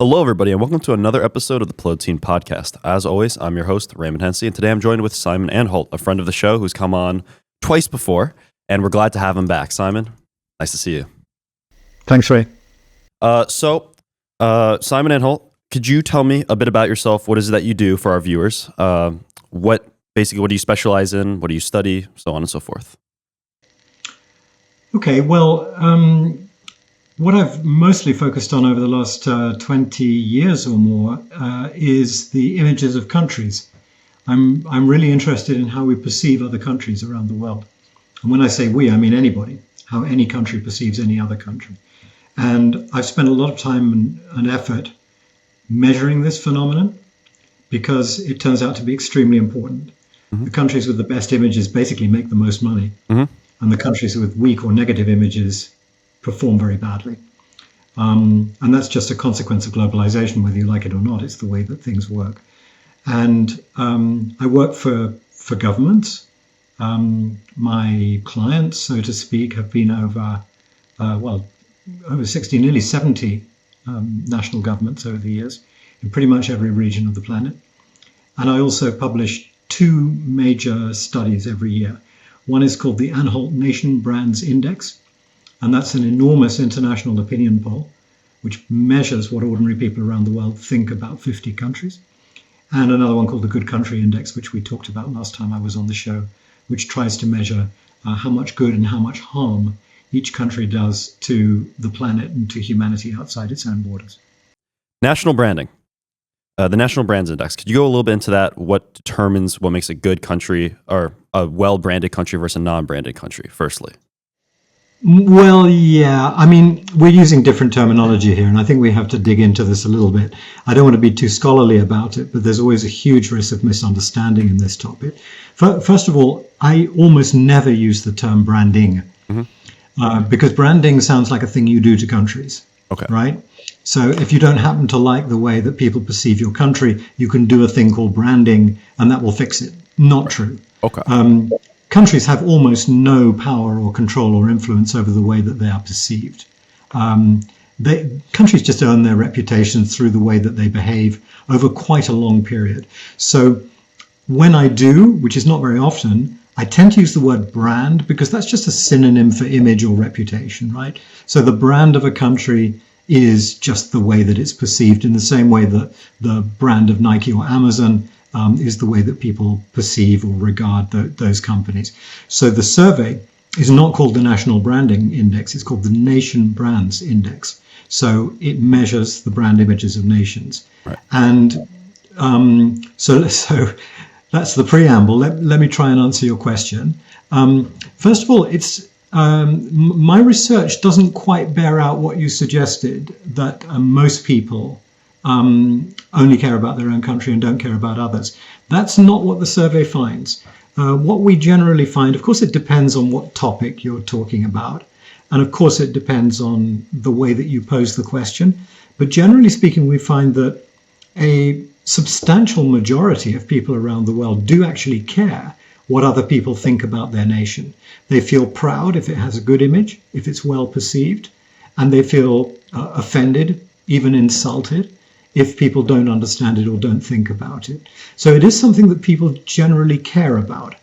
Hello, everybody, and welcome to another episode of the Team Podcast. As always, I'm your host, Raymond Hensey, and today I'm joined with Simon Anholt, a friend of the show who's come on twice before, and we're glad to have him back. Simon, nice to see you. Thanks, Ray. Simon Anholt, could you tell me a bit about yourself? What is it that you do for our viewers? What do you specialize in? What do you study? So on and so forth. Okay, well, what I've mostly focused on over the last 20 years or more is the images of countries. I'm really interested in how we perceive other countries around the world. And when I say we, I mean anybody, how any country perceives any other country. And I've spent a lot of time and effort measuring this phenomenon because it turns out to be extremely important. Mm-hmm. The countries with the best images basically make the most money. Mm-hmm. And the countries with weak or negative images perform very badly. And that's just a consequence of globalization, whether you like it or not. It's the way that things work. And I work for governments. My clients, so to speak, have been over 60, nearly 70 national governments over the years in pretty much every region of the planet. And I also publish two major studies every year. One is called the Anholt Nation Brands Index, and that's an enormous international opinion poll, which measures what ordinary people around the world think about 50 countries. And another one called the Good Country Index, which we talked about last time I was on the show, which tries to measure how much good and how much harm each country does to the planet and to humanity outside its own borders. National branding. The National Brands Index. Could you go a little bit into that? What determines what makes a good country or a well-branded country versus a non-branded country, firstly? Well, yeah. I mean, we're using different terminology here, and I think we have to dig into this a little bit. I don't want to be too scholarly about it, but there's always a huge risk of misunderstanding in this topic. First of all, I almost never use the term branding, because branding sounds like a thing you do to countries, right? So if you don't happen to like the way that people perceive your country, you can do a thing called branding, and that will fix it. Not true. Countries have almost no power or control or influence over the way that they are perceived. Countries just earn their reputation through the way that they behave over quite a long period. So when I do, which is not very often, I tend to use the word brand because that's just a synonym for image or reputation, right? So the brand of a country is just the way that it's perceived, in the same way that the brand of Nike or Amazon is the way that people perceive or regard those companies. So the survey is not called the National Branding Index, it's called the Nation Brands Index. So it measures the brand images of nations. Right. And so that's the preamble. Let me try and answer your question. First of all, it's my research doesn't quite bear out what you suggested, that most people only care about their own country and don't care about others. That's not what the survey finds. What we generally find, of course, it depends on what topic you're talking about. And of course, it depends on the way that you pose the question. But generally speaking, we find that a substantial majority of people around the world do actually care what other people think about their nation. They feel proud if it has a good image, if it's well perceived, and they feel offended, even insulted, if people don't understand it or don't think about it. So it is something that people generally care about.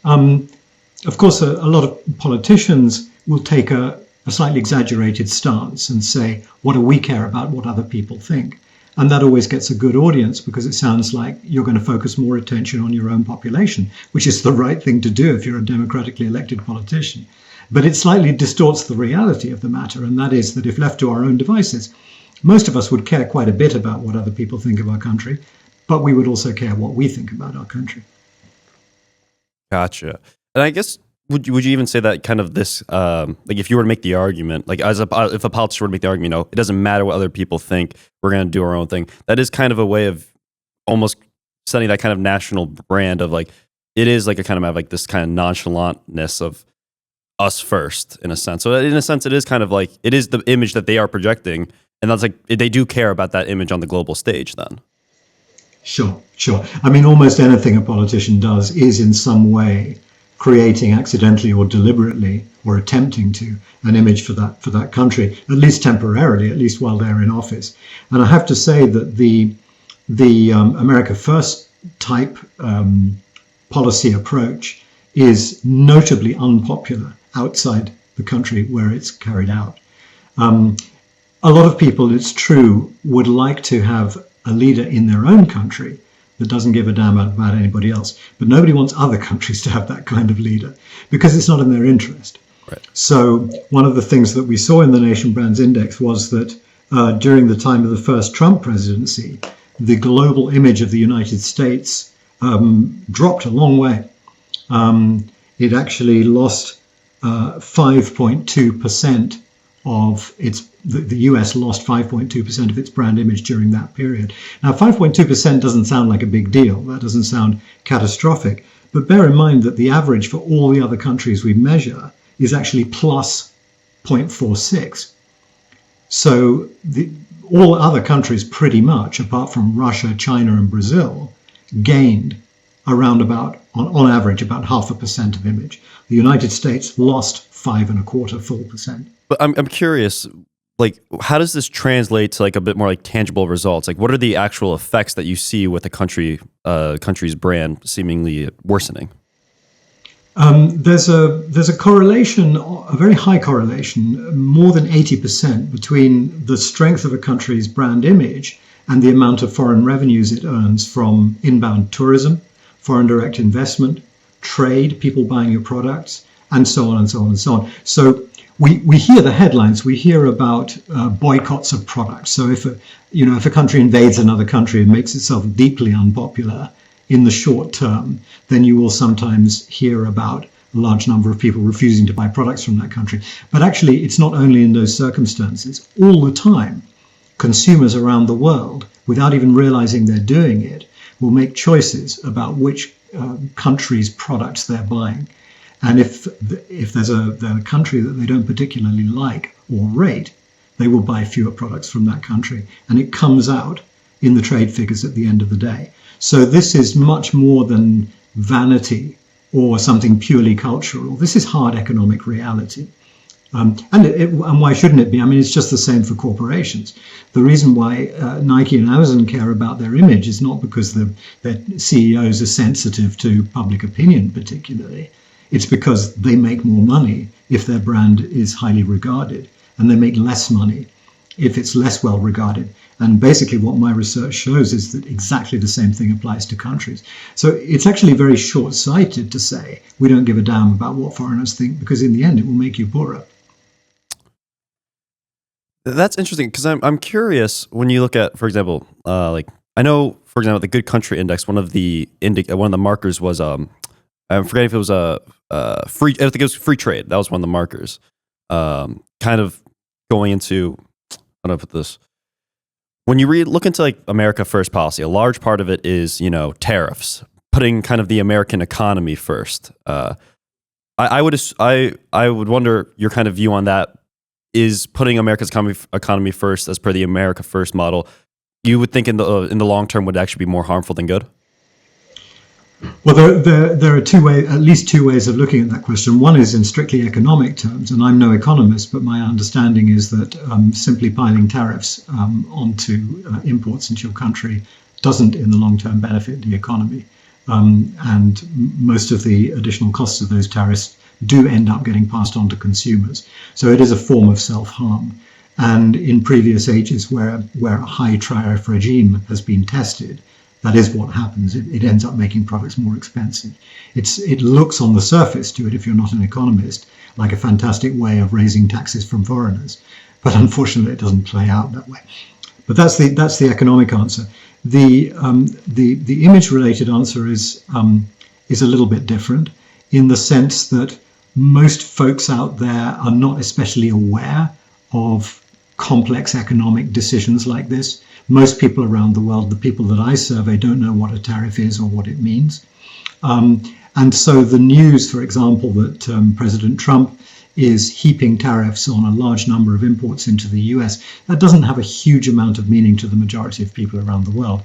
Of course, a lot of politicians will take a slightly exaggerated stance and say, what do we care about what other people think? And that always gets a good audience because it sounds like you're going to focus more attention on your own population, which is the right thing to do if you're a democratically elected politician. But it slightly distorts the reality of the matter, and that is that if left to our own devices, most of us would care quite a bit about what other people think of our country, but we would also care what we think about our country. Gotcha. And I guess, would you even say that kind of this, like if you were to make the argument, like if a politician were to make the argument, it doesn't matter what other people think, we're going to do our own thing. That is kind of a way of almost setting that kind of national brand of like, it is like a kind of like this kind of nonchalantness of us first in a sense. So in a sense, it is kind of like, it is the image that they are projecting. And that's like, they do care about that image on the global stage then. Sure. I mean, almost anything a politician does is in some way creating accidentally or deliberately or attempting to an image for that country, at least temporarily, at least while they're in office. And I have to say that the America First type policy approach is notably unpopular outside the country where it's carried out. A lot of people, it's true, would like to have a leader in their own country that doesn't give a damn about anybody else. But nobody wants other countries to have that kind of leader because it's not in their interest. Right. So one of the things that we saw in the Nation Brands Index was that during the time of the first Trump presidency, the global image of the United States dropped a long way. It actually lost 5.2% of its, the US lost 5.2% of its brand image during that period. Now, 5.2% doesn't sound like a big deal. That doesn't sound catastrophic. But bear in mind that the average for all the other countries we measure is actually plus 0.46. So all other countries pretty much, apart from Russia, China, and Brazil, gained around about, on average, about 0.5% of image. The United States lost 5.25%. But I'm curious, like, how does this translate to like a bit more like tangible results? Like, what are the actual effects that you see with a country's brand seemingly worsening? There's a correlation, a very high correlation, more than 80% between the strength of a country's brand image and the amount of foreign revenues it earns from inbound tourism, foreign direct investment, trade, people buying your products, and so on and so on and so on. So we hear the headlines. We hear about boycotts of products. So if a country invades another country and makes itself deeply unpopular in the short term, then you will sometimes hear about a large number of people refusing to buy products from that country. But actually, it's not only in those circumstances. All the time, consumers around the world, without even realizing they're doing it, will make choices about which country's products they're buying. And if there's a country that they don't particularly like or rate, they will buy fewer products from that country. And it comes out in the trade figures at the end of the day. So this is much more than vanity or something purely cultural. This is hard economic reality. And why shouldn't it be? I mean, it's just the same for corporations. The reason why Nike and Amazon care about their image is not because their CEOs are sensitive to public opinion particularly. It's because they make more money if their brand is highly regarded, and they make less money if it's less well regarded. And basically what my research shows is that exactly the same thing applies to countries. So it's actually very short-sighted to say we don't give a damn about what foreigners think, because in the end it will make you poorer. That's interesting, because I'm curious when you look at, for example, like I know, for example, the Good Country Index. One of the markers was I'm forgetting if it was free. I think it was free trade. That was one of the markers. Kind of going into, how do I put this? When you look into like America First policy, a large part of it is tariffs, putting kind of the American economy first. I would wonder your kind of view on that. Is putting America's economy first, as per the America First model, you would think in the long term would actually be more harmful than good? Well, there are at least two ways of looking at that question. One is in strictly economic terms, and I'm no economist, but my understanding is that simply piling tariffs onto imports into your country doesn't in the long term benefit the economy. And most of the additional costs of those tariffs do end up getting passed on to consumers. So it is a form of self-harm. And in previous ages where a high tariff regime has been tested, that is what happens. It ends up making products more expensive. It looks on the surface to it, if you're not an economist, like a fantastic way of raising taxes from foreigners. But unfortunately, it doesn't play out that way. But that's the economic answer. The image-related answer is a little bit different, in the sense that most folks out there are not especially aware of complex economic decisions like this. Most people around the world, the people that I survey, don't know what a tariff is or what it means. And so the news, for example, that President Trump is heaping tariffs on a large number of imports into the US, that doesn't have a huge amount of meaning to the majority of people around the world.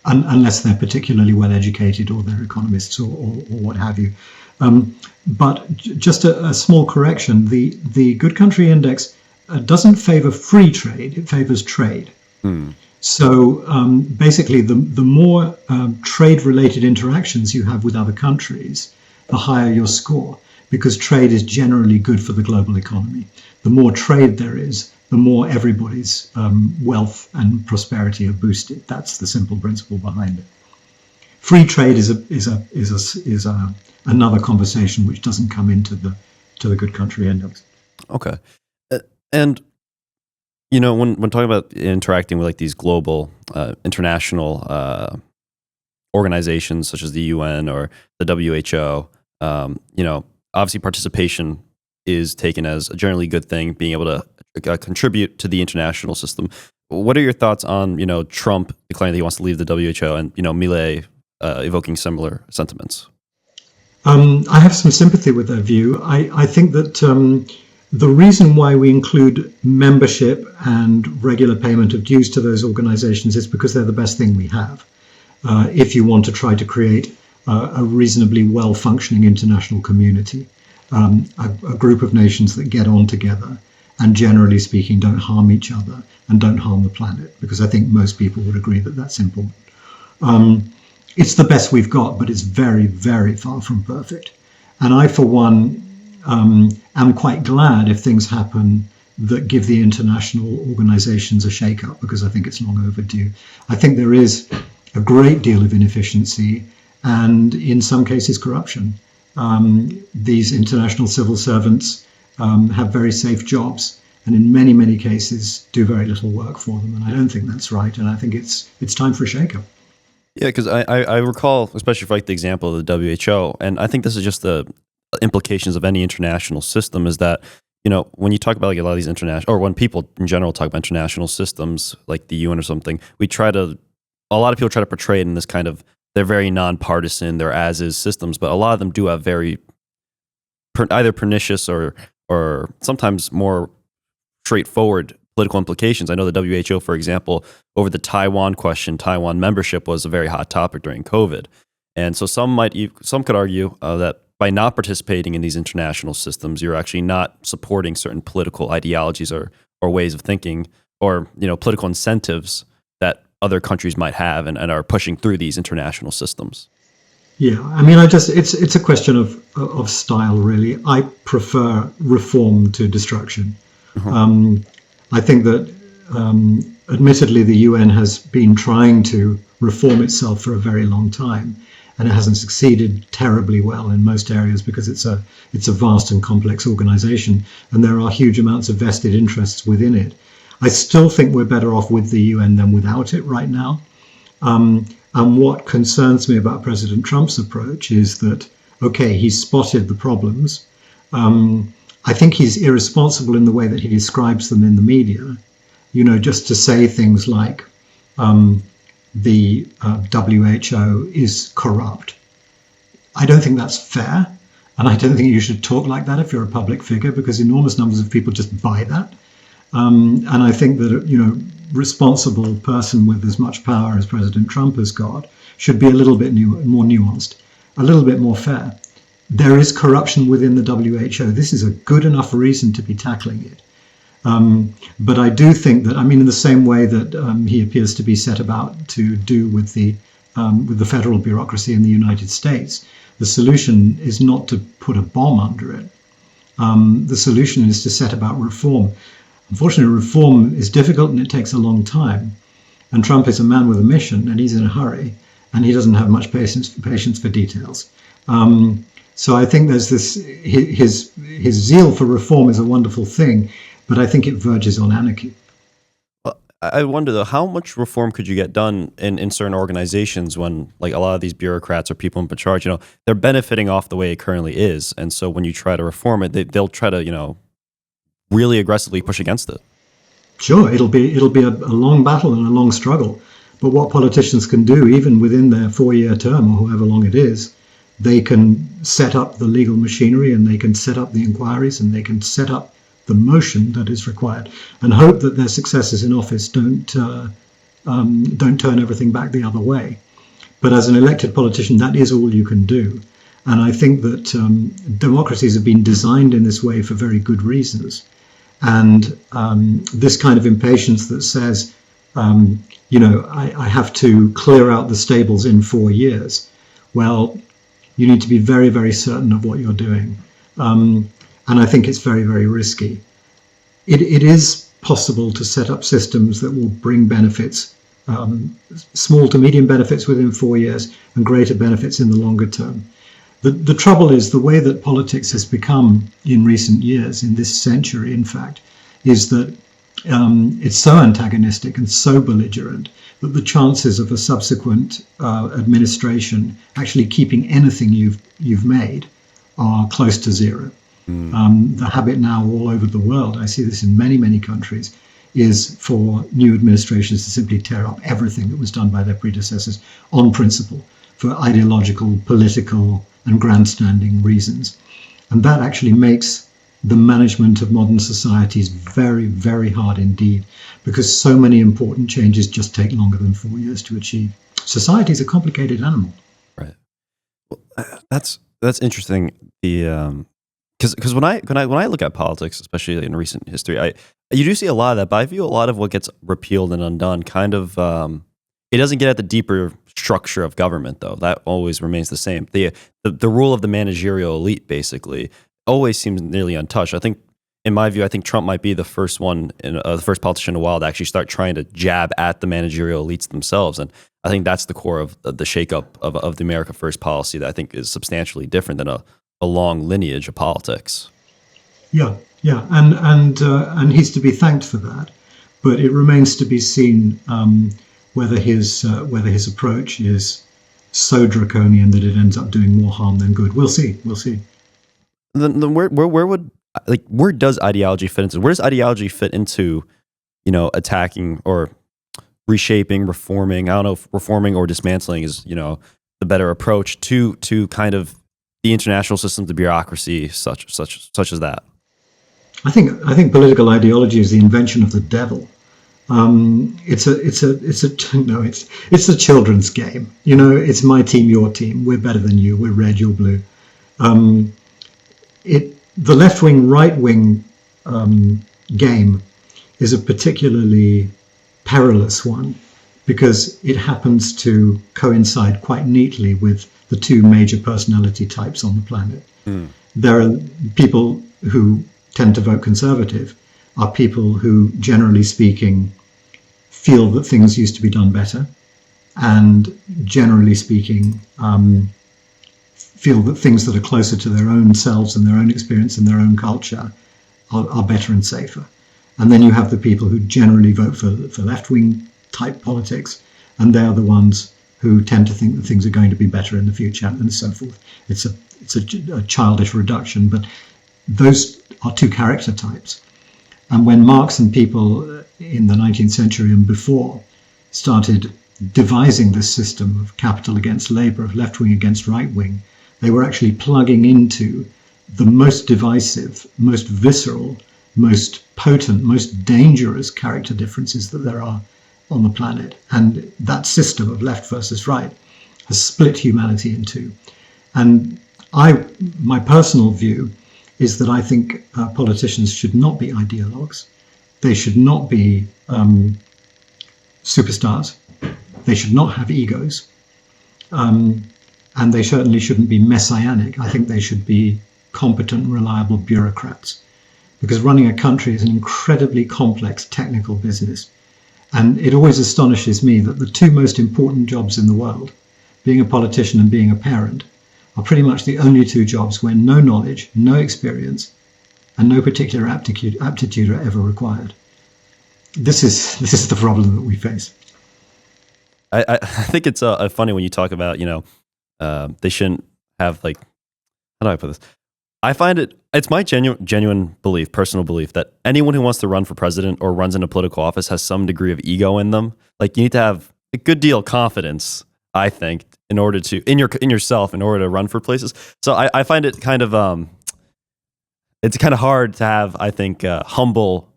unless they're particularly well educated or they're economists or what have you. But just a small correction: the Good Country Index doesn't favor free trade; it favors trade. So basically, the more trade-related interactions you have with other countries, the higher your score, because trade is generally good for the global economy. The more trade there is, the more everybody's wealth and prosperity are boosted. That's the simple principle behind it. Free trade is another conversation which doesn't come into the Good Country Index. Okay. And when talking about interacting with like these global international organizations such as the UN or the WHO, obviously participation is taken as a generally good thing, being able to contribute to the international system. What are your thoughts on Trump declaring that he wants to leave the WHO and Milei evoking similar sentiments? I have some sympathy with their view. I think that the reason why we include membership and regular payment of dues to those organizations is because they're the best thing we have. If you want to try to create a reasonably well-functioning international community, a group of nations that get on together and, generally speaking, don't harm each other and don't harm the planet, because I think most people would agree that that's important. It's the best we've got, but it's very, very far from perfect. And I, for one, am quite glad if things happen that give the international organizations a shake-up, because I think it's long overdue. I think there is a great deal of inefficiency and, in some cases, corruption. These international civil servants have very safe jobs and in many, many cases do very little work for them. And I don't think that's right. And I think it's time for a shake-up. Yeah, because I recall, especially for like the example of the WHO, and I think this is just the implications of any international system, is that, when you talk about like a lot of these international, or when people in general talk about international systems, like the UN or something, a lot of people try to portray it in this kind of, they're very nonpartisan, they're as-is systems, but a lot of them do have very either pernicious or sometimes more straightforward political implications. I know the WHO, for example, over the Taiwan question, Taiwan membership was a very hot topic during COVID. And so some could argue that by not participating in these international systems, you're actually not supporting certain political ideologies or ways of thinking or, political incentives that other countries might have and are pushing through these international systems. Yeah, I mean, it's a question of style, really. I prefer reform to destruction. I think that, admittedly, the UN has been trying to reform itself for a very long time, and it hasn't succeeded terribly well in most areas because it's a vast and complex organization, and there are huge amounts of vested interests within it. I still think we're better off with the UN than without it right now. And what concerns me about President Trump's approach is that, okay, he's spotted the problems. I think he's irresponsible in the way that he describes them in the media, just to say things like the WHO is corrupt. I don't think that's fair. And I don't think you should talk like that if you're a public figure, because enormous numbers of people just buy that. And I think that, responsible person with as much power as President Trump has got should be a little bit more nuanced, a little bit more fair. There is corruption within the WHO. This is a good enough reason to be tackling it. But I do think that, in the same way that he appears to be set about to do with the federal bureaucracy in the United States, the solution is not to put a bomb under it. The solution is to set about reform. Unfortunately, reform is difficult and it takes a long time. And Trump is a man with a mission, and he's in a hurry, and he doesn't have much patience for details. So I think there's this, his zeal for reform is a wonderful thing, but I think it verges on anarchy. Well, I wonder, though, how much reform could you get done in certain organizations when, like, a lot of these bureaucrats or people in charge, they're benefiting off the way it currently is. And so when you try to reform it, they'll try to, really aggressively push against it. Sure, it'll be a long battle and a long struggle. But what politicians can do, even within their 4-year term or however long it is, they can set up the legal machinery and they can set up the inquiries and they can set up the motion that is required and hope that their successors in office don't Don't turn everything back the other way. But as an elected politician, that is all you can do. And I think that democracies have been designed in this way for very good reasons. And this kind of impatience that says, I have to clear out the stables in 4 years. Well, you need to be very, very certain of what you're doing. And I think it's very, very risky. It is possible to set up systems that will bring benefits, small to medium benefits within 4 years and greater benefits in the longer term. The trouble is the way that politics has become in recent years, in this century, in fact, is that it's so antagonistic and so belligerent that the chances of a subsequent administration actually keeping anything you've made are close to zero. The habit now all over the world, I see this in many, many countries, is for new administrations to simply tear up everything that was done by their predecessors on principle for ideological, political, and grandstanding reasons. And that actually makes the management of modern societies very, very hard indeed, because so many important changes just take longer than 4 years to achieve. Society is a complicated animal. Right. Well, that's interesting. Because when I look at politics, especially in recent history, you do see a lot of that, but I view a lot of what gets repealed and undone kind of it doesn't get at the deeper structure of government, though. That always remains the same. The rule of the managerial elite basically always seems nearly untouched. I think, in my view, I think Trump might be the first the first politician in a while to actually start trying to jab at the managerial elites themselves, and I think that's the core of the shakeup of the America First policy that I think is substantially different than a long lineage of politics. Yeah, and he's to be thanked for that, but it remains to be seen whether his approach is so draconian that it ends up doing more harm than good. We'll see. Then where does ideology fit into? Where does ideology fit into, attacking or reshaping, reforming? I don't know if reforming or dismantling is the better approach to kind of the international system, the bureaucracy, such as that. I think political ideology is the invention of the devil. It's a children's game. It's my team, your team. We're better than you. We're red, you're blue. The left wing, right wing game is a particularly perilous one because it happens to coincide quite neatly with the two major personality types on the planet. There are people who tend to vote conservative, are people who, generally speaking, feel that things used to be done better, and generally speaking, feel that things that are closer to their own selves and their own experience and their own culture are better and safer. And then you have the people who generally vote for left-wing type politics, and they are the ones who tend to think that things are going to be better in the future and so forth. It's a childish reduction, but those are two character types. And when Marx and people in the 19th century and before started devising this system of capital against labor, of left wing against right wing, they were actually plugging into the most divisive, most visceral, most potent, most dangerous character differences that there are on the planet. And that system of left versus right has split humanity in two. And my personal view is that I think politicians should not be ideologues. They should not be superstars. They should not have egos. And they certainly shouldn't be messianic. I think they should be competent, reliable bureaucrats. Because running a country is an incredibly complex technical business. And it always astonishes me that the two most important jobs in the world, being a politician and being a parent, are pretty much the only two jobs where no knowledge, no experience, and no particular aptitude are ever required. This is the problem that we face. I think it's funny when you talk about, they shouldn't have, like, how do I put this? I find it's my genuine belief, personal belief, that anyone who wants to run for president or runs into political office has some degree of ego in them. Like, you need to have a good deal of confidence, I think, in order to in yourself in order to run for places. So I find it kind of it's kind of hard to have, I think, humble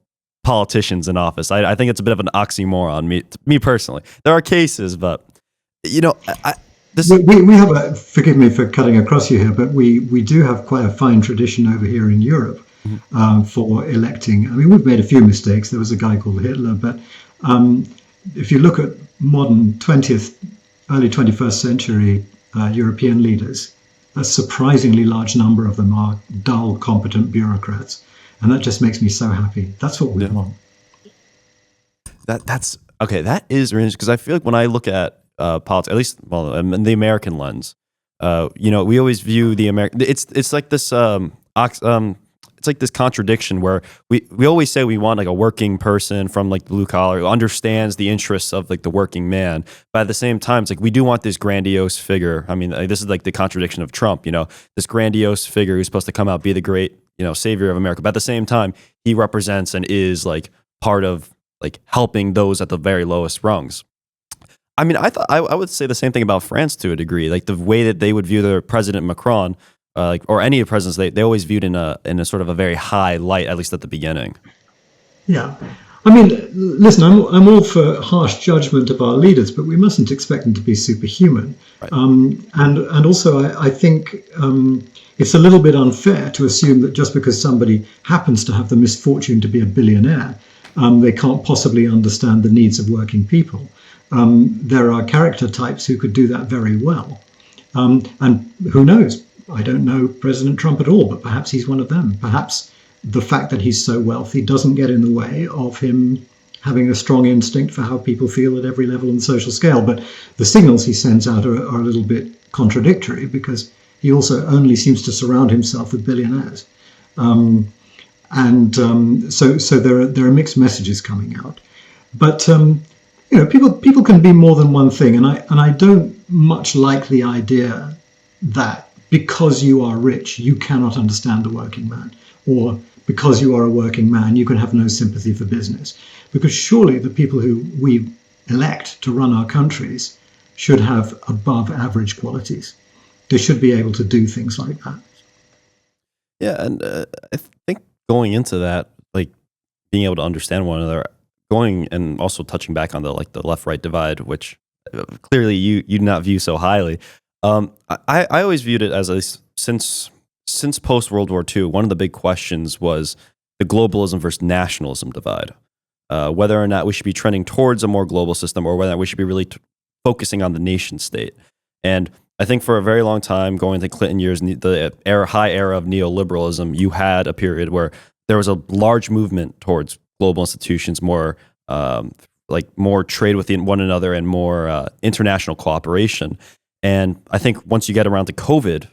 politicians in office. I think it's a bit of an oxymoron. Me personally, there are cases, but you know, this. We have a, forgive me for cutting across you here, but we do have quite a fine tradition over here in Europe for electing. I mean, we've made a few mistakes. There was a guy called Hitler, but if you look at modern 20th, early 21st century European leaders, a surprisingly large number of them are dull, competent bureaucrats. And that just makes me so happy. That's what we want. That's okay. That is really interesting because I feel like when I look at politics, at least in the American lens, you know, we always view the American. It's like this it's like this contradiction where we always say we want like a working person from like blue collar who understands the interests of like the working man, but at the same time it's like we do want this grandiose figure. I mean, like, this is like the contradiction of Trump, you know, this grandiose figure who's supposed to come out, be the great, you know, savior of America, but at the same time he represents and is like part of like helping those at the very lowest rungs. I mean, I would say the same thing about France to a degree, like the way that they would view their president Macron, like, or any of the presidents, they always viewed in a sort of a very high light, at least at the beginning. Yeah. I mean, listen, I'm all for harsh judgment of our leaders, but we mustn't expect them to be superhuman. Right. And also, I think it's a little bit unfair to assume that just because somebody happens to have the misfortune to be a billionaire, they can't possibly understand the needs of working people. There are character types who could do that very well. And who knows? I don't know President Trump at all, but perhaps he's one of them. Perhaps the fact that he's so wealthy doesn't get in the way of him having a strong instinct for how people feel at every level in the social scale. But the signals he sends out are a little bit contradictory because he also only seems to surround himself with billionaires. So there are mixed messages coming out. But you know, people can be more than one thing, and I don't much like the idea that because you are rich, you cannot understand the working man, or because you are a working man, you can have no sympathy for business. Because surely the people who we elect to run our countries should have above average qualities. They should be able to do things like that. Yeah, and I think going into that, like being able to understand one another, going and also touching back on the left-right divide, which clearly you do not view so highly. I always viewed it as since post World War II, one of the big questions was the globalism versus nationalism divide, whether or not we should be trending towards a more global system or whether we should be really focusing on the nation state. And I think for a very long time, going to Clinton years, the high era of neoliberalism, you had a period where there was a large movement towards global institutions, more more trade with one another and more international cooperation. And I think once you get around to COVID,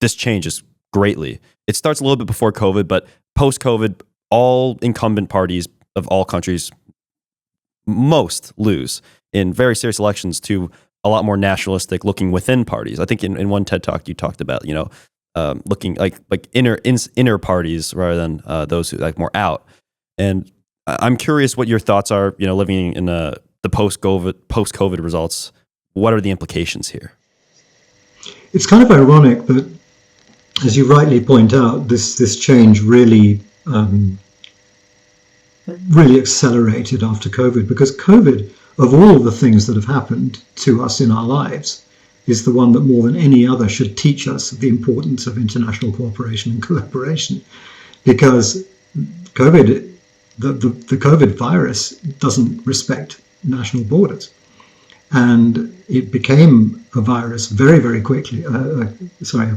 this changes greatly. It starts a little bit before COVID, but post-COVID, all incumbent parties of all countries, most lose in very serious elections to a lot more nationalistic looking within parties. I think in one TED Talk you talked about, you know, looking like inner parties rather than those who like more out. And I'm curious what your thoughts are, you know, living in the post-COVID results. What are the implications here? It's kind of ironic that, as you rightly point out, this change really accelerated after COVID, because COVID, of all the things that have happened to us in our lives, is the one that more than any other should teach us the importance of international cooperation and collaboration. Because COVID, the COVID virus doesn't respect national borders. And it became a virus very, very quickly, a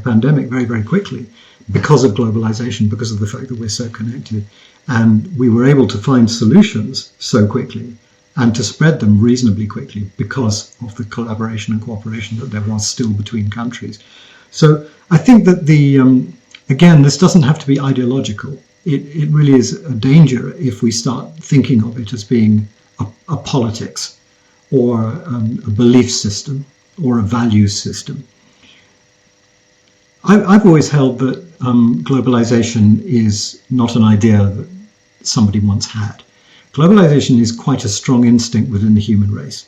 pandemic very, very quickly because of globalization, because of the fact that we're so connected. And we were able to find solutions so quickly and to spread them reasonably quickly because of the collaboration and cooperation that there was still between countries. So I think that again, this doesn't have to be ideological. It really is a danger if we start thinking of it as being a politics or a belief system or a values system. I've always held that globalization is not an idea that somebody once had. Globalization is quite a strong instinct within the human race.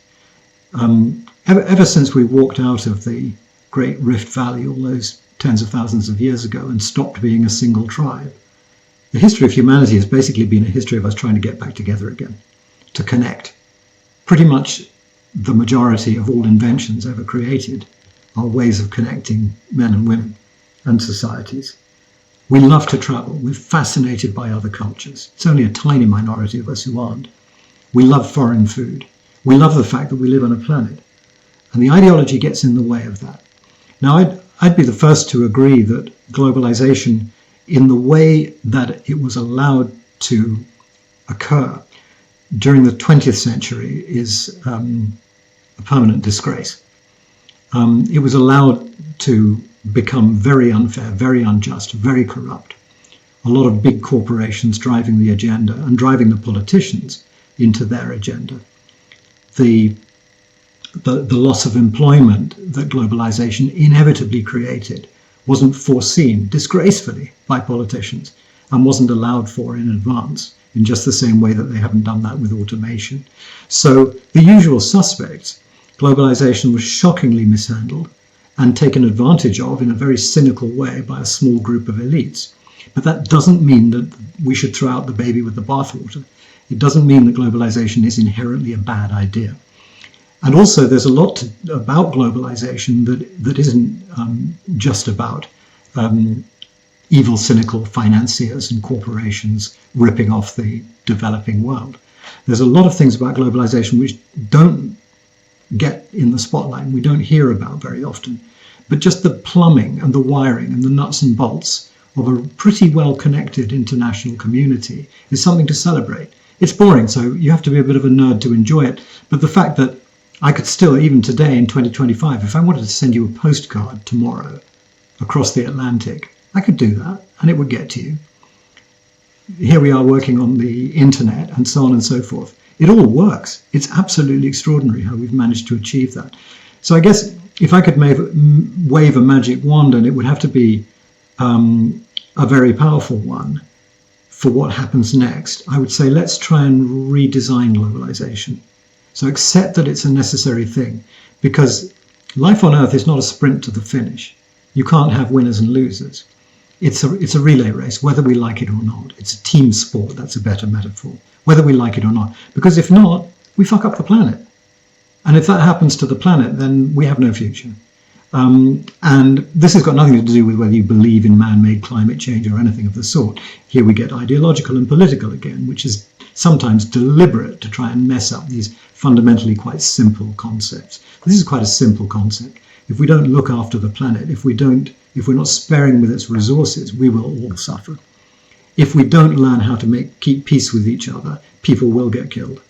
Ever since we walked out of the Great Rift Valley all those tens of thousands of years ago and stopped being a single tribe, The history of humanity has basically been a history of us trying to get back together again, to connect. Pretty much the majority of all inventions ever created are ways of connecting men and women and societies. We love to travel. We're fascinated by other cultures. It's only a tiny minority of us who aren't. We love foreign food. We love the fact that we live on a planet. And the ideology gets in the way of that. Now, I'd be the first to agree that globalization, in the way that it was allowed to occur during the 20th century, is a permanent disgrace. It was allowed to become very unfair, very unjust, very corrupt. A lot of big corporations driving the agenda and driving the politicians into their agenda. The loss of employment that globalization inevitably created wasn't foreseen disgracefully by politicians and wasn't allowed for in advance, in just the same way that they haven't done that with automation. So the usual suspects, globalization was shockingly mishandled and taken advantage of in a very cynical way by a small group of elites. But that doesn't mean that we should throw out the baby with the bathwater. It doesn't mean that globalization is inherently a bad idea. And also, there's a lot about globalization that isn't just about evil, cynical financiers and corporations ripping off the developing world. There's a lot of things about globalization which don't get in the spotlight and we don't hear about very often. But just the plumbing and the wiring and the nuts and bolts of a pretty well-connected international community is something to celebrate. It's boring, so you have to be a bit of a nerd to enjoy it. But the fact that I could still, even today in 2025, if I wanted to send you a postcard tomorrow across the Atlantic, I could do that and it would get to you. Here we are working on the internet and so on and so forth. It all works. It's absolutely extraordinary how we've managed to achieve that. So I guess if I could wave a magic wand, and it would have to be a very powerful one for what happens next, I would say let's try and redesign globalization. So accept that it's a necessary thing, because life on Earth is not a sprint to the finish. You can't have winners and losers. It's a relay race, whether we like it or not. It's a team sport. That's a better metaphor. Whether we like it or not. Because if not, we fuck up the planet. And if that happens to the planet, then we have no future. And this has got nothing to do with whether you believe in man-made climate change or anything of the sort. Here we get ideological and political again, which is sometimes deliberate to try and mess up these fundamentally quite simple concepts. This is quite a simple concept. If we don't look after the planet, if we're not sparing with its resources, we will all suffer. If we don't learn how to keep peace with each other, people will get killed.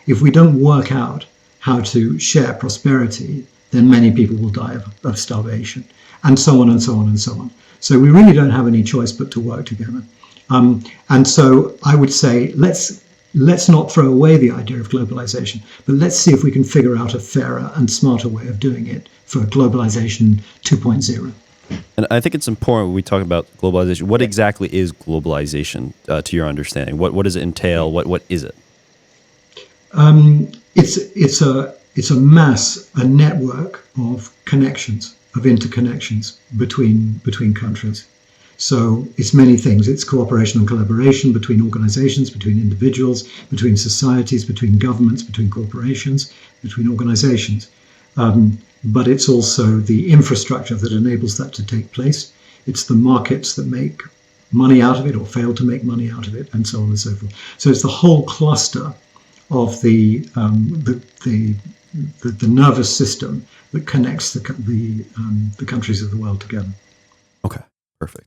If we don't work out how to share prosperity, then many people will die of starvation, and so on and so on and so on. So we really don't have any choice but to work together. And so I would say let's not throw away the idea of globalization, but let's see if we can figure out a fairer and smarter way of doing it for globalization 2.0. And I think it's important when we talk about globalization. What exactly is globalization, to your understanding? What does it entail? What is it? It's a mass, a network of connections, of interconnections between countries. So it's many things. It's cooperation and collaboration between organizations, between individuals, between societies, between governments, between corporations, between organizations. But it's also the infrastructure that enables that to take place. It's the markets that make money out of it or fail to make money out of it, and so on and so forth. So it's the whole cluster of the nervous system that connects the countries of the world together. Okay, perfect.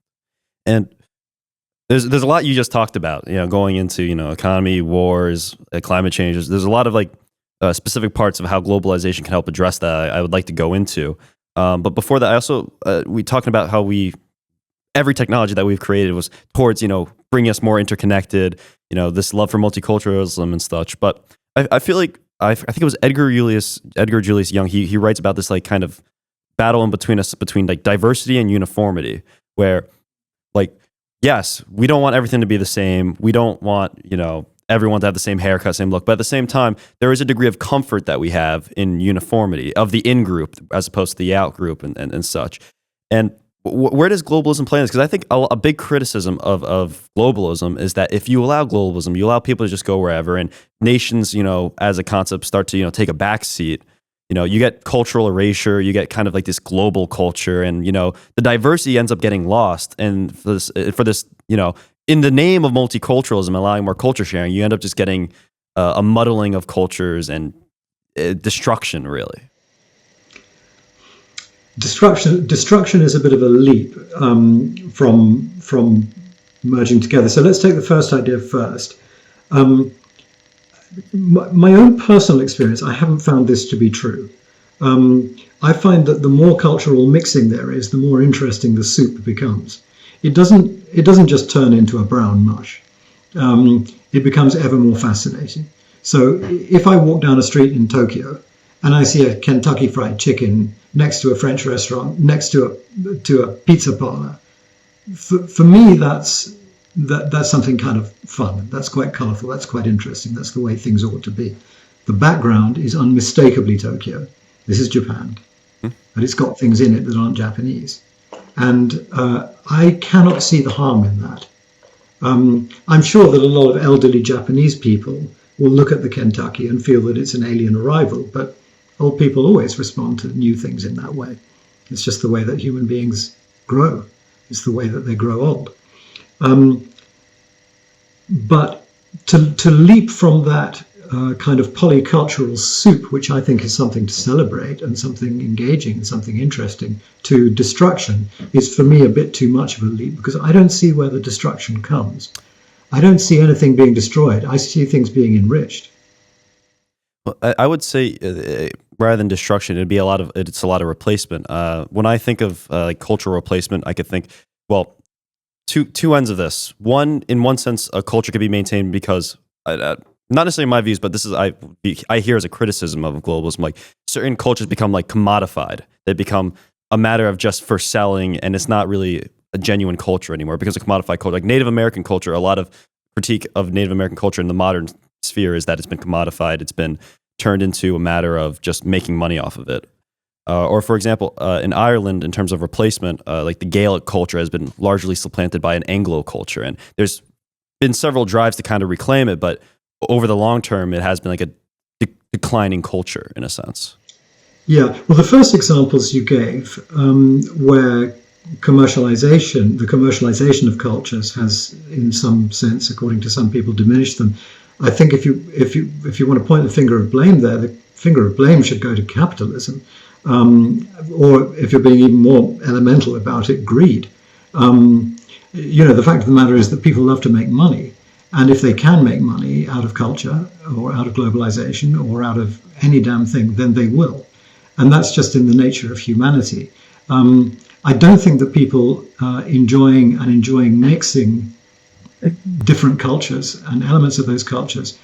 And there's a lot you just talked about, going into, economy, wars, climate changes. There's a lot of specific parts of how globalization can help address that I would like to go into. But before that, I also, we talking about how every technology that we've created was towards, bringing us more interconnected, this love for multiculturalism and such. But I feel like, I think it was Edgar Julius Young. He writes about this kind of battle in between diversity and uniformity, where yes, we don't want everything to be the same. We don't want, everyone to have the same haircut, same look. But at the same time, there is a degree of comfort that we have in uniformity of the in-group as opposed to the out-group and such. And Where does globalism play in this? Because I think a big criticism of globalism is that if you allow globalism, you allow people to just go wherever, and nations, as a concept, start to take a back seat. You get cultural erasure, you get kind of like this global culture, and the diversity ends up getting lost. And for this, in the name of multiculturalism, allowing more culture sharing, you end up just getting a muddling of cultures and destruction, really. Destruction is a bit of a leap from merging together. So let's take the first idea first. My own personal experience, I haven't found this to be true. I find that the more cultural mixing there is, the more interesting the soup becomes. It doesn't just turn into a brown mush. It becomes ever more fascinating. So if I walk down a street in Tokyo and I see a Kentucky Fried Chicken next to a French restaurant, next to a pizza parlor, for me that's something kind of fun. That's quite colorful. That's quite interesting. That's the way things ought to be. The background is unmistakably Tokyo. This is Japan, but it's got things in it that aren't Japanese, and I cannot see the harm in that. I'm sure that a lot of elderly Japanese people will look at the Kentucky and feel that it's an alien arrival, but old people always respond to new things in that way. It's just the way that human beings grow. It's the way that they grow old. But to leap from that kind of polycultural soup, which I think is something to celebrate and something engaging and something interesting, to destruction is for me a bit too much of a leap, because I don't see where the destruction comes. I don't see anything being destroyed. I see things being enriched. Well, I would say rather than destruction, it's a lot of replacement. When I think of like cultural replacement, I could think, well, two ends of this. One, in one sense, a culture could be maintained because, not necessarily my views, but this is I hear as a criticism of globalism. Like certain cultures become like commodified. They become a matter of just for selling, and it's not really a genuine culture anymore. It becomes a commodified culture. Like Native American culture, a lot of critique of Native American culture in the modern sphere is that it's been commodified. It's been turned into a matter of just making money off of it. Or, for example, in Ireland, in terms of replacement, like the Gaelic culture has been largely supplanted by an Anglo culture. And there's been several drives to kind of reclaim it, but over the long term, it has been like a declining culture in a sense. Yeah, well, the first examples you gave, where the commercialization of cultures has, in some sense, according to some people, diminished them. I think if you want to point the finger of blame there, the finger of blame should go to capitalism, or if you're being even more elemental about it, greed. The fact of the matter is that people love to make money, and if they can make money out of culture or out of globalization or out of any damn thing, then they will, and that's just in the nature of humanity. I don't think that people enjoying mixing different cultures and elements of those cultures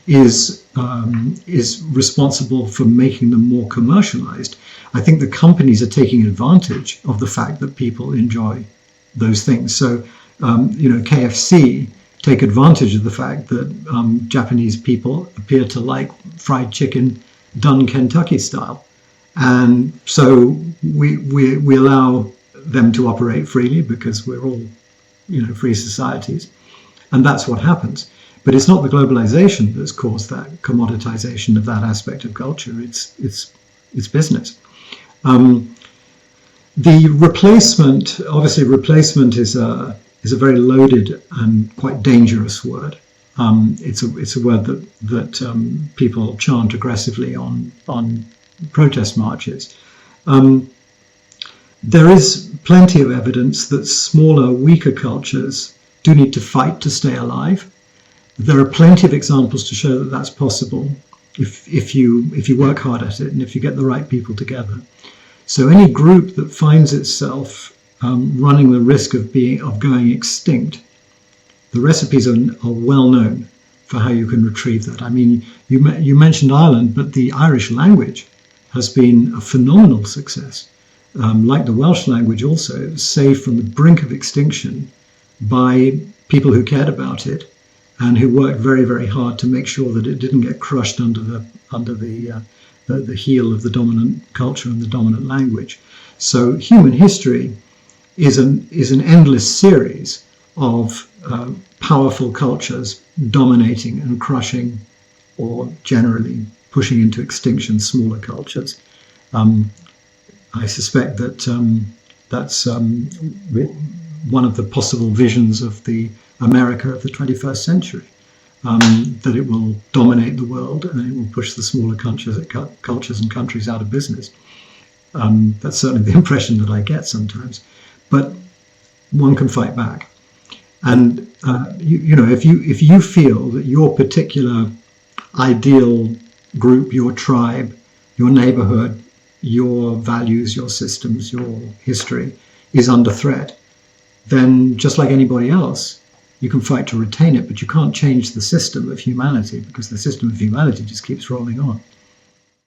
is responsible for making them more commercialized. I think the companies are taking advantage of the fact that people enjoy those things. So, KFC take advantage of the fact that Japanese people appear to like fried chicken done Kentucky style. And so we allow them to operate freely because we're all, free societies. And that's what happens. But it's not the globalization that's caused that commoditization of that aspect of culture. It's business. The replacement, obviously, replacement is a very loaded and quite dangerous word. It's a word that people chant aggressively on protest marches. There is plenty of evidence that smaller, weaker cultures do need to fight to stay alive. There are plenty of examples to show that that's possible if you work hard at it and if you get the right people together. So any group that finds itself running the risk of going extinct, the recipes are well known for how you can retrieve that. I mean, you mentioned Ireland, but the Irish language has been a phenomenal success. Like the Welsh language also, it was saved from the brink of extinction by people who cared about it and who worked very, very hard to make sure that it didn't get crushed under the heel of the dominant culture and the dominant language. So human history is an endless series of powerful cultures dominating and crushing, or generally pushing into extinction, smaller cultures. I suspect that that's one of the possible visions of the America of the 21st century, that it will dominate the world and it will push the smaller cultures and countries out of business. That's certainly the impression that I get sometimes. But one can fight back. And if you feel that your particular ideal group, your tribe, your neighborhood, your values, your systems, your history is under threat, then just like anybody else, you can fight to retain it, but you can't change the system of humanity, because the system of humanity just keeps rolling on.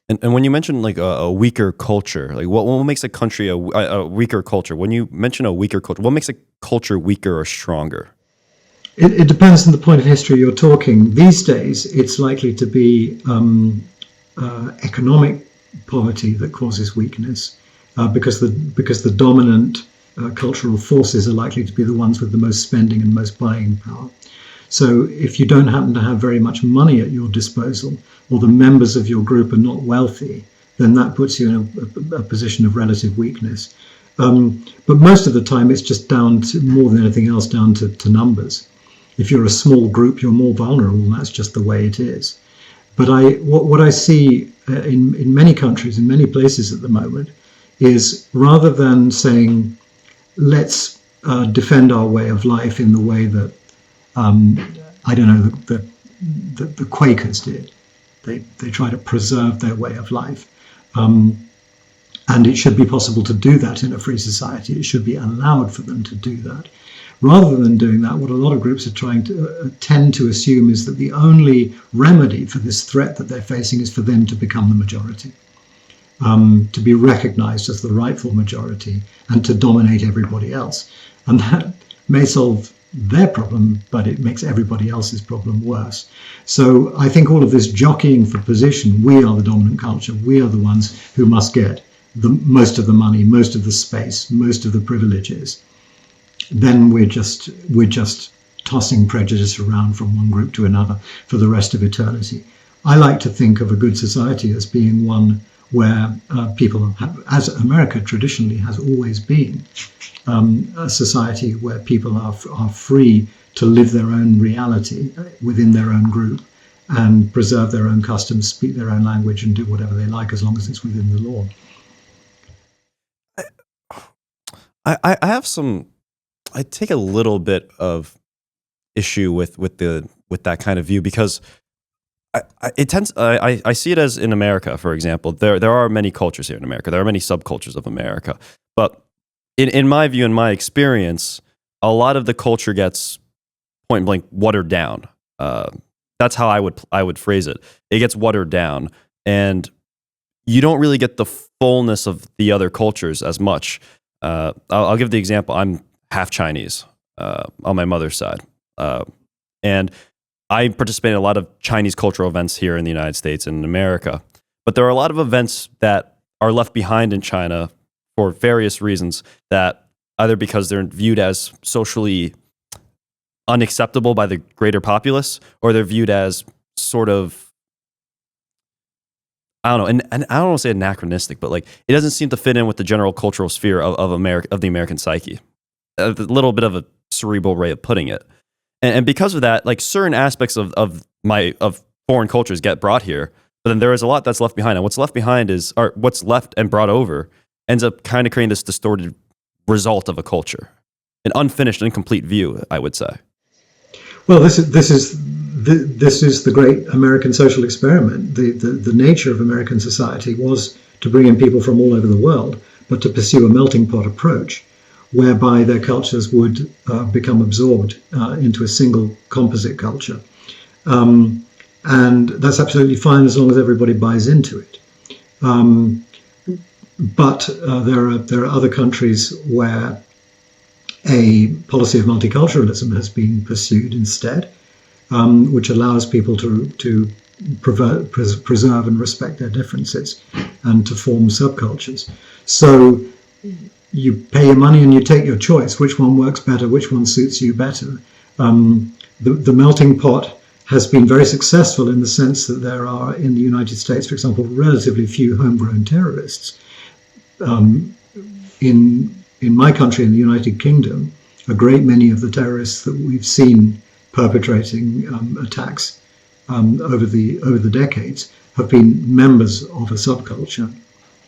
And when you mention like a weaker culture, like what makes a country a weaker culture? When you mention a weaker culture, what makes a culture weaker or stronger? It depends on the point of history you're talking. These days, it's likely to be economic poverty that causes weakness, because the dominant cultural forces are likely to be the ones with the most spending and most buying power. So if you don't happen to have very much money at your disposal, or the members of your group are not wealthy, then that puts you in a position of relative weakness. But most of the time, it's just down to, more than anything else, down to numbers. If you're a small group, you're more vulnerable, and that's just the way it is. But what I see in many countries, in many places at the moment, is rather than saying, let's defend our way of life in the way that, I don't know, the Quakers did. They try to preserve their way of life. And it should be possible to do that in a free society. It should be allowed for them to do that. Rather than doing that, what a lot of groups are trying to tend to assume is that the only remedy for this threat that they're facing is for them to become the majority, to be recognized as the rightful majority and to dominate everybody else. And that may solve their problem, but it makes everybody else's problem worse. So I think all of this jockeying for position, we are the dominant culture, we are the ones who must get most of the money, most of the space, most of the privileges, then we're just tossing prejudice around from one group to another for the rest of eternity. I like to think of a good society as being one where people have, as America traditionally has always been, a society where people are free to live their own reality within their own group and preserve their own customs, speak their own language, and do whatever they like as long as it's within the law. I have some. I take a little bit of issue with that kind of view, because I see it as, in America, for example, there are many cultures here in America. There are many subcultures of America, but in my view, in my experience, a lot of the culture gets point blank watered down. That's how I would phrase it. It gets watered down, and you don't really get the fullness of the other cultures as much. I'll give the example. I'm half Chinese on my mother's side, and I participate in a lot of Chinese cultural events here in the United States and in America. But there are a lot of events that are left behind in China for various reasons, that either because they're viewed as socially unacceptable by the greater populace, or they're viewed as sort of, I don't know, and I don't want to say anachronistic, but like it doesn't seem to fit in with the general cultural sphere of the American psyche. A little bit of a cerebral way of putting it, and because of that, like certain aspects of foreign cultures get brought here, but then there is a lot that's left behind, and what's left behind or what's left and brought over ends up kind of creating this distorted result of a culture, an unfinished, incomplete view, I would say. Well, this is the great American social experiment. The nature of American society was to bring in people from all over the world, but to pursue a melting pot approach, whereby their cultures would become absorbed into a single composite culture. And that's absolutely fine as long as everybody buys into it. But there are other countries where a policy of multiculturalism has been pursued instead, which allows people to preserve and respect their differences and to form subcultures. So you pay your money and you take your choice. Which one works better? Which one suits you better? The melting pot has been very successful in the sense that there are, in the United States, for example, relatively few homegrown terrorists. In my country, in the United Kingdom, a great many of the terrorists that we've seen perpetrating attacks over the decades have been members of a subculture,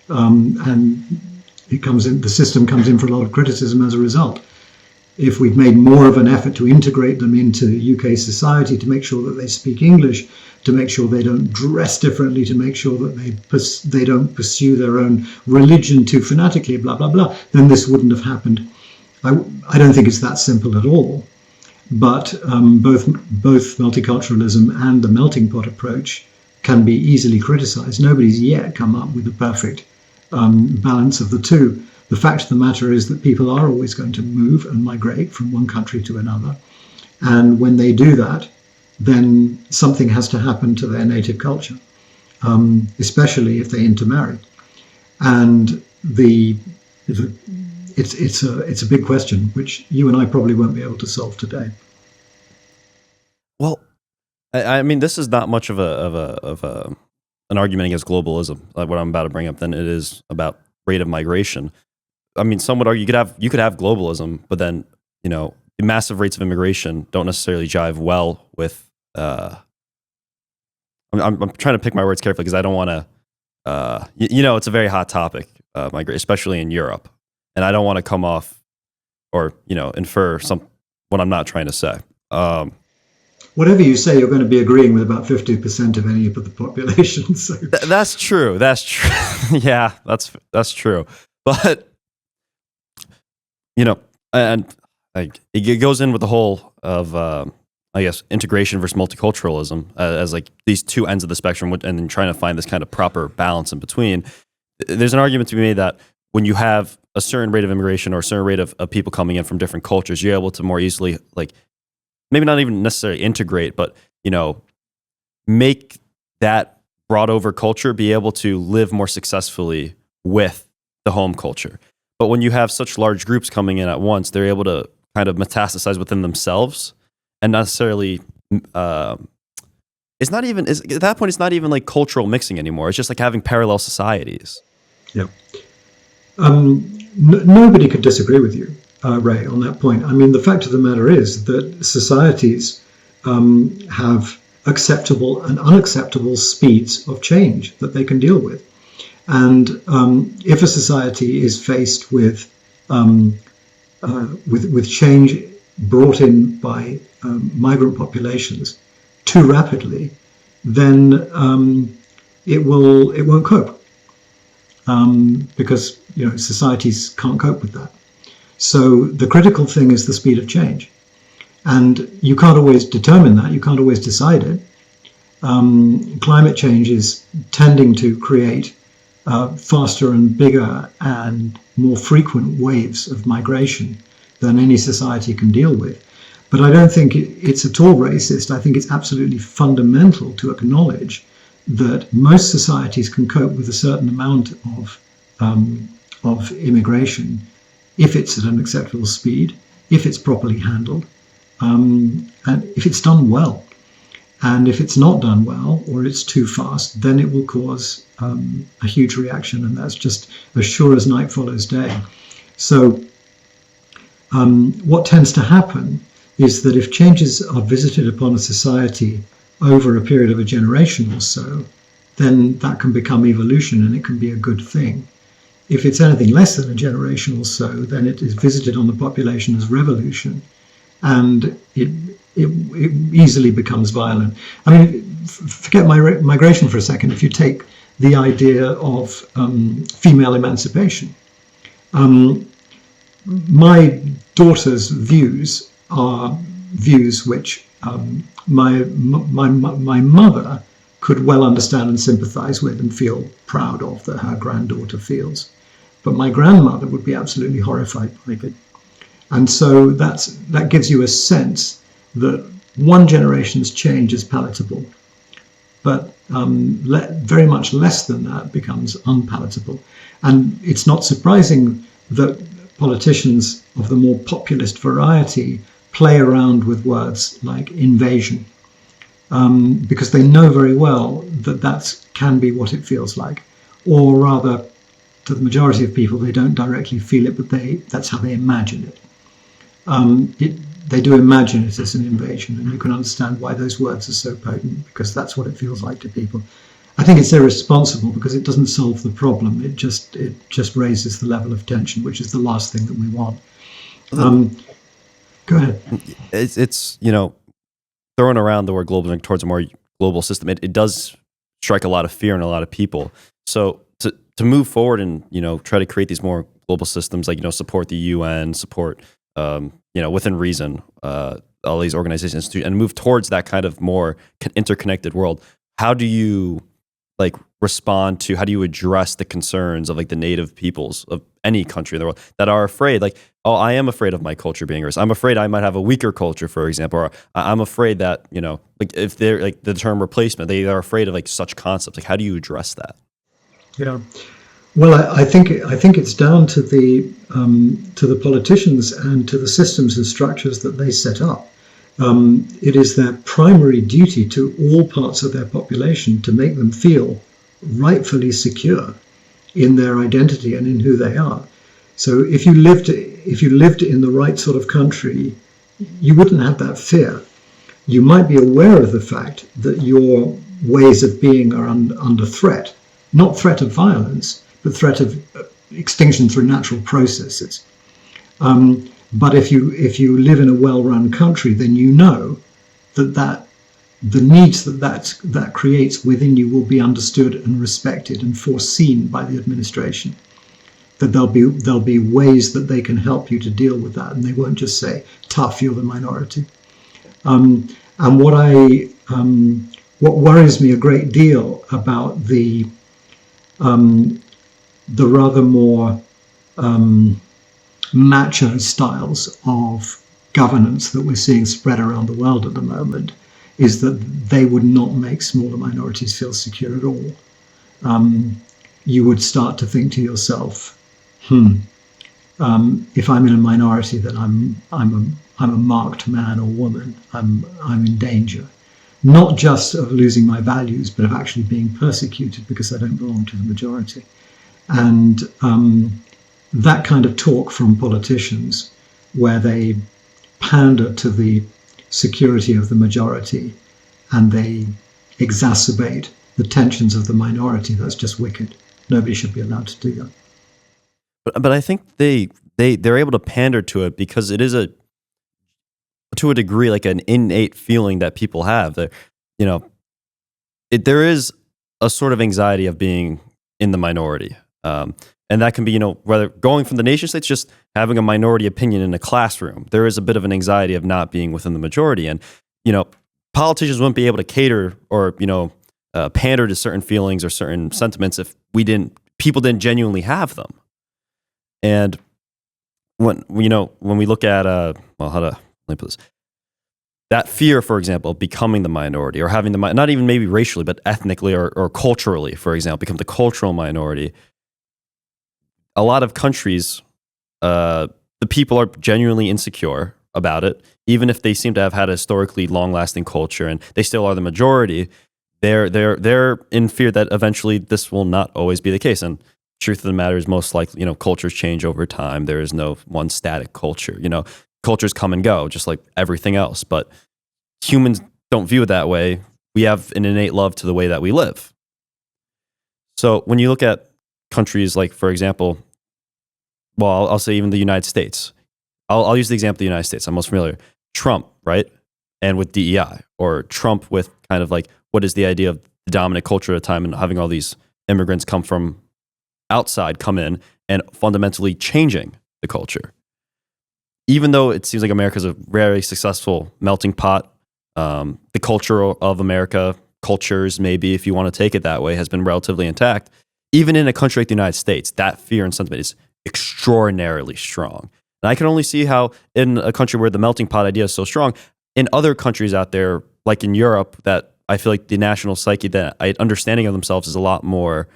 and the system comes in for a lot of criticism as a result. If we'd made more of an effort to integrate them into UK society, to make sure that they speak English, to make sure they don't dress differently, to make sure that they don't pursue their own religion too fanatically, blah, blah, blah, then this wouldn't have happened. I don't think it's that simple at all. But both multiculturalism and the melting pot approach can be easily criticized. Nobody's yet come up with a perfect balance of the two. The fact of the matter is that people are always going to move and migrate from one country to another. And when they do that, then something has to happen to their native culture, especially if they intermarry. And it's a big question, which you and I probably won't be able to solve today. Well, I mean, this is not much of an argument against globalism, like what I'm about to bring up, than it is about rate of migration. I mean, some would argue you could have globalism, but then, you know, massive rates of immigration don't necessarily jive well with. I'm trying to pick my words carefully because I don't want to. It's a very hot topic, migration, especially in Europe, and I don't want to come off or infer what I'm not trying to say. Whatever you say, you're going to be agreeing with about 50% of any of the population. So that's true. That's true. Yeah, that's true. But and it goes in with the whole of I guess integration versus multiculturalism as like these two ends of the spectrum, and then trying to find this kind of proper balance in between. There's an argument to be made that when you have a certain rate of immigration or a certain rate of people coming in from different cultures, you're able to more easily, like, maybe not even necessarily integrate, but make that brought over culture be able to live more successfully with the home culture. But when you have such large groups coming in at once, they're able to kind of metastasize within themselves, and not necessarily at that point it's not even like cultural mixing anymore. It's just like having parallel societies. Yeah. Nobody could disagree with you, Ray, on that point. I mean, the fact of the matter is that societies have acceptable and unacceptable speeds of change that they can deal with. And if a society is faced with change brought in by migrant populations too rapidly, then it won't cope, because societies can't cope with that. So the critical thing is the speed of change, and you can't always determine that. You can't always decide it. Climate change is tending to create faster and bigger and more frequent waves of migration than any society can deal with. But I don't think it's at all racist. I think it's absolutely fundamental to acknowledge that most societies can cope with a certain amount of immigration if it's at an acceptable speed, if it's properly handled, and if it's done well. And if it's not done well, or it's too fast, then it will cause a huge reaction, and that's just as sure as night follows day. So what tends to happen is that if changes are visited upon a society over a period of a generation or so, then that can become evolution, and it can be a good thing. If it's anything less than a generation or so, then it is visited on the population as revolution, and it easily becomes violent. I mean, forget migration for a second. If you take the idea of female emancipation, my daughter's views are views which my mother could well understand and sympathize with and feel proud of that her granddaughter feels. But my grandmother would be absolutely horrified by it. And so that gives you a sense that one generation's change is palatable, but very much less than that becomes unpalatable. And it's not surprising that politicians of the more populist variety play around with words like invasion, because they know very well that that can be what it feels like. Or rather, to the majority of people, they don't directly feel it, but that's how they imagine it. They do imagine it as an invasion, and you can understand why those words are so potent, because that's what it feels like to people. I think it's irresponsible because it doesn't solve the problem. It just raises the level of tension, which is the last thing that we want. Go ahead. It's throwing around the word global towards a more global system. It does strike a lot of fear in a lot of people. So to move forward and try to create these more global systems, like support the UN, support within reason all these organizations, and move towards that kind of more interconnected world. How do you respond to, how do you address the concerns of the native peoples of any country in the world that are afraid, I am afraid of my culture being erased. I'm afraid I might have a weaker culture, for example, or I'm afraid that, if they're the term replacement, they are afraid of such concepts. How do you address that? Yeah. Well, I think it's down to the politicians and to the systems and structures that they set up. It is their primary duty to all parts of their population to make them feel rightfully secure in their identity and in who they are. So if you lived in the right sort of country, you wouldn't have that fear. You might be aware of the fact that your ways of being are under threat, not threat of violence, but threat of extinction through natural processes. But if you live in a well-run country, then you know that the needs that creates within you will be understood and respected and foreseen by the administration. That there'll be ways that they can help you to deal with that, and they won't just say, "Tough, you're the minority." And what worries me a great deal about the rather more macho styles of governance that we're seeing spread around the world at the moment is that they would not make smaller minorities feel secure at all. You would start to think to yourself, if I'm in a minority, then I'm a marked man or woman. I'm in danger, not just of losing my values, but of actually being persecuted because I don't belong to the majority. And that kind of talk from politicians, where they pander to the security of the majority and they exacerbate the tensions of the minority, that's just wicked. Nobody should be allowed to do that. But I think they're able to pander to it because it is to a degree an innate feeling that people have that there is a sort of anxiety of being in the minority. And that can be, whether going from the nation states, just having a minority opinion in a classroom, there is a bit of an anxiety of not being within the majority. And, politicians wouldn't be able to cater or, pander to certain feelings or certain sentiments if people didn't genuinely have them. And when we look at, let me put this, that fear, for example, of becoming the minority or having not even maybe racially, but ethnically or culturally, for example, become the cultural minority. A lot of countries, the people are genuinely insecure about it, even if they seem to have had a historically long-lasting culture and they still are the majority. They're in fear that eventually this will not always be the case. And truth of the matter is, most likely, cultures change over time. There is no one static culture. Cultures come and go, just like everything else. But humans don't view it that way. We have an innate love to the way that we live. So when you look at countries like, for example, well, I'll say even the United States. I'll use the example of the United States. I'm most familiar. Trump, right? And with DEI, or Trump with kind of what is the idea of the dominant culture at the time and having all these immigrants come from outside, come in and fundamentally changing the culture. Even though it seems like America's a very successful melting pot, the culture of America, cultures maybe, if you want to take it that way, has been relatively intact. Even in a country like the United States, that fear and sentiment is extraordinarily strong. And I can only see how in a country where the melting pot idea is so strong, in other countries out there, like in Europe, that I feel like the national psyche, that understanding of themselves is a lot more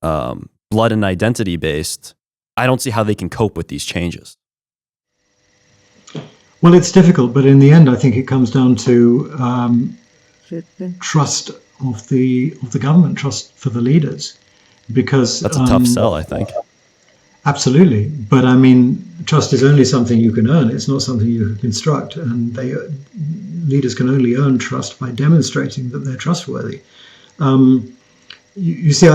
blood and identity based. I don't see how they can cope with these changes. Well, it's difficult, but in the end, I think it comes down to trust of the government, trust for the leaders, because That's a tough sell, I think. absolutely. But I mean, trust is only something you can earn. It's not something you can construct, and leaders can only earn trust by demonstrating that they're trustworthy. You see,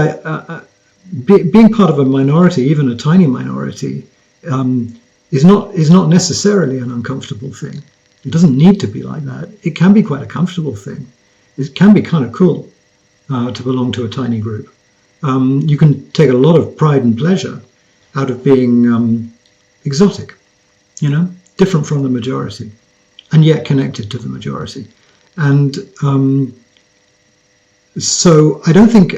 being part of a minority, even a tiny minority, is not necessarily an uncomfortable thing. It doesn't need to be like that. It can be quite a comfortable thing. It can be kind of cool to belong to a tiny group. You can take a lot of pride and pleasure out of being exotic, different from the majority, and yet connected to the majority. And so I don't think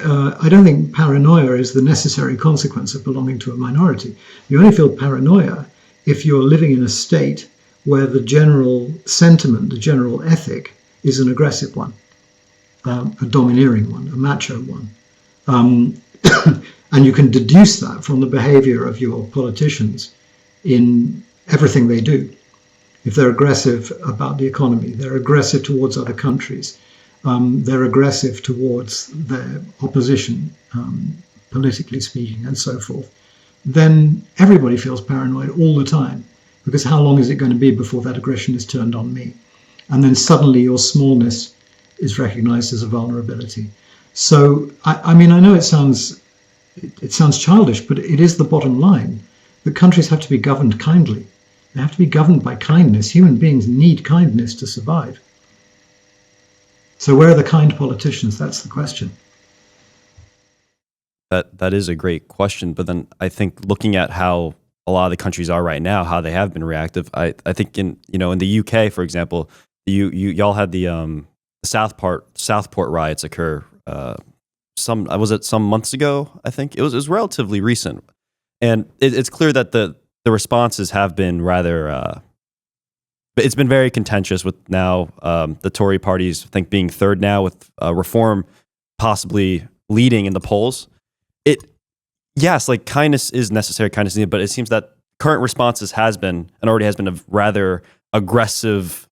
paranoia is the necessary consequence of belonging to a minority. You only feel paranoia if you're living in a state where the general sentiment, the general ethic, is an aggressive one, a domineering one, a macho one. And you can deduce that from the behavior of your politicians in everything they do. If they're aggressive about the economy, they're aggressive towards other countries, they're aggressive towards their opposition, politically speaking, and so forth, then everybody feels paranoid all the time, because how long is it going to be before that aggression is turned on me? And then suddenly your smallness is recognized as a vulnerability. So, I mean, I know it sounds childish, but it is the bottom line that countries have to be governed kindly. They have to be governed by kindness. Human beings need kindness to survive. So where are the kind politicians? That's the question. That is a great question, but then I think looking at how a lot of the countries are right now, how they have been reactive, I think in the UK, for example, y'all had the Southport riots occur. Some months ago? I think it was relatively recent, and it's clear that the responses have been rather. It's been very contentious with now the Tory parties, I think, being third now, with Reform possibly leading in the polls. Yes, like kindness is necessary, kindness is needed, but it seems that current responses already has been a rather aggressive,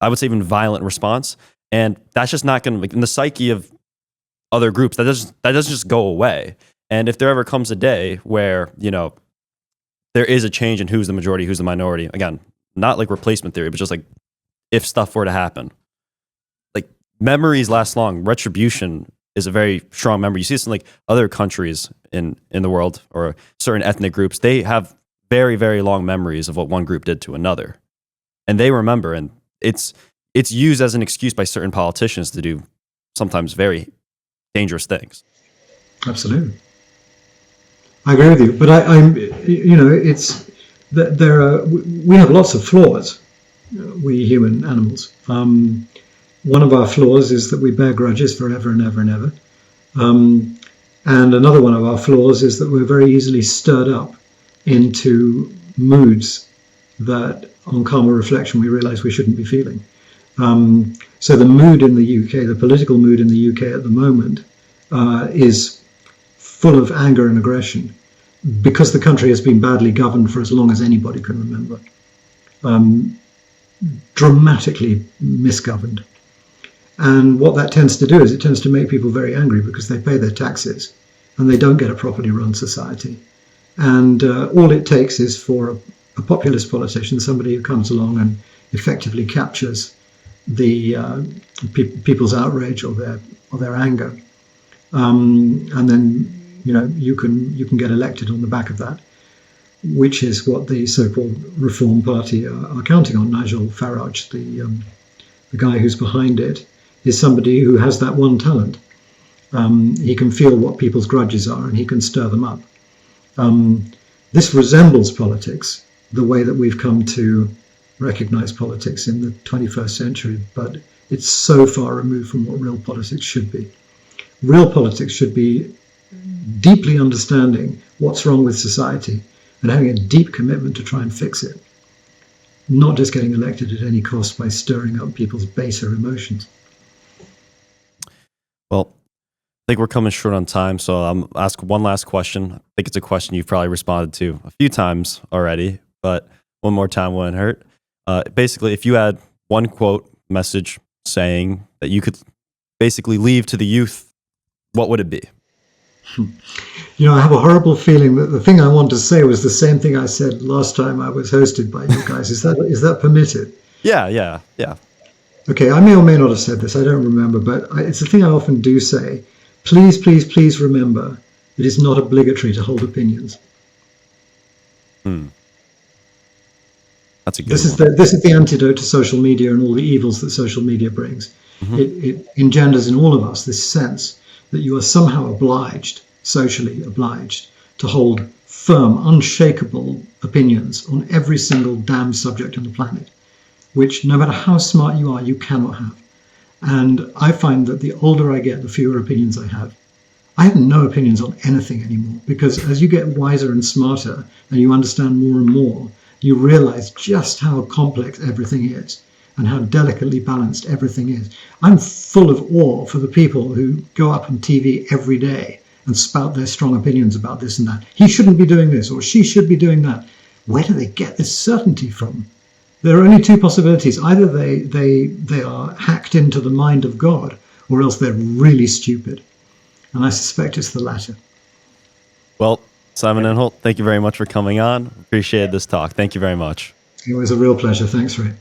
I would say even violent response, and that's just not going to, in the psyche of other groups, that doesn't just go away. And if there ever comes a day where there is a change in who's the majority, who's the minority, again, not like replacement theory, but just like if stuff were to happen, like memories last long. Retribution is a very strong memory. You see this in like other countries in the world, or certain ethnic groups. They have very, very long memories of what one group did to another, and they remember. And it's used as an excuse by certain politicians to do sometimes very dangerous things. Absolutely, I agree with you. But it's that we have lots of flaws. We human animals. One of our flaws is that we bear grudges forever and ever and ever. And another one of our flaws is that we're very easily stirred up into moods that, on calmer reflection, we realize we shouldn't be feeling. So the mood in the UK, the political mood in the UK at the moment, is full of anger and aggression, because the country has been badly governed for as long as anybody can remember. Dramatically misgoverned. And what that tends to do is it tends to make people very angry, because they pay their taxes and they don't get a properly run society. And all it takes is for a populist politician, somebody who comes along and effectively captures the people's outrage or their anger, and then you can get elected on the back of that, which is what the so-called Reform Party are counting on. Nigel Farage, the guy who's behind it, is somebody who has that one talent. He can feel what people's grudges are, and he can stir them up. This resembles politics, the way that we've come to recognize politics in the 21st century, but it's so far removed from what real politics should be. Real politics should be deeply understanding what's wrong with society and having a deep commitment to try and fix it, not just getting elected at any cost by stirring up people's baser emotions. Well, think we're coming short on time, so I'm ask one last question. I think it's a question you've probably responded to a few times already, but one more time wouldn't hurt. Basically, if you had one quote, message, saying that you could basically leave to the youth, what would it be? I have a horrible feeling that the thing I want to say was the same thing I said last time I was hosted by you guys. Is that permitted? Yeah. Okay, I may or may not have said this, I don't remember, but it's a thing I often do say. Please, please, please remember it is not obligatory to hold opinions. That's a good This one. this is the antidote to social media and all the evils that social media brings. It engenders in all of us this sense that you are somehow obliged, socially obliged, to hold firm, unshakable opinions on every single damn subject on the planet, which no matter how smart you are, you cannot have. And I find that the older I get, the fewer opinions I have. I have no opinions on anything anymore, because as you get wiser and smarter and you understand more and more, you realize just how complex everything is and how delicately balanced everything is. I'm full of awe for the people who go up on TV every day and spout their strong opinions about this and that. He shouldn't be doing this, or she should be doing that. Where do they get this certainty from? There are only two possibilities. Either they are hacked into the mind of God, or else they're really stupid. And I suspect it's the latter. Well, Simon Anholt, thank you very much for coming on. Appreciated this talk. Thank you very much. It was a real pleasure. Thanks, Ray.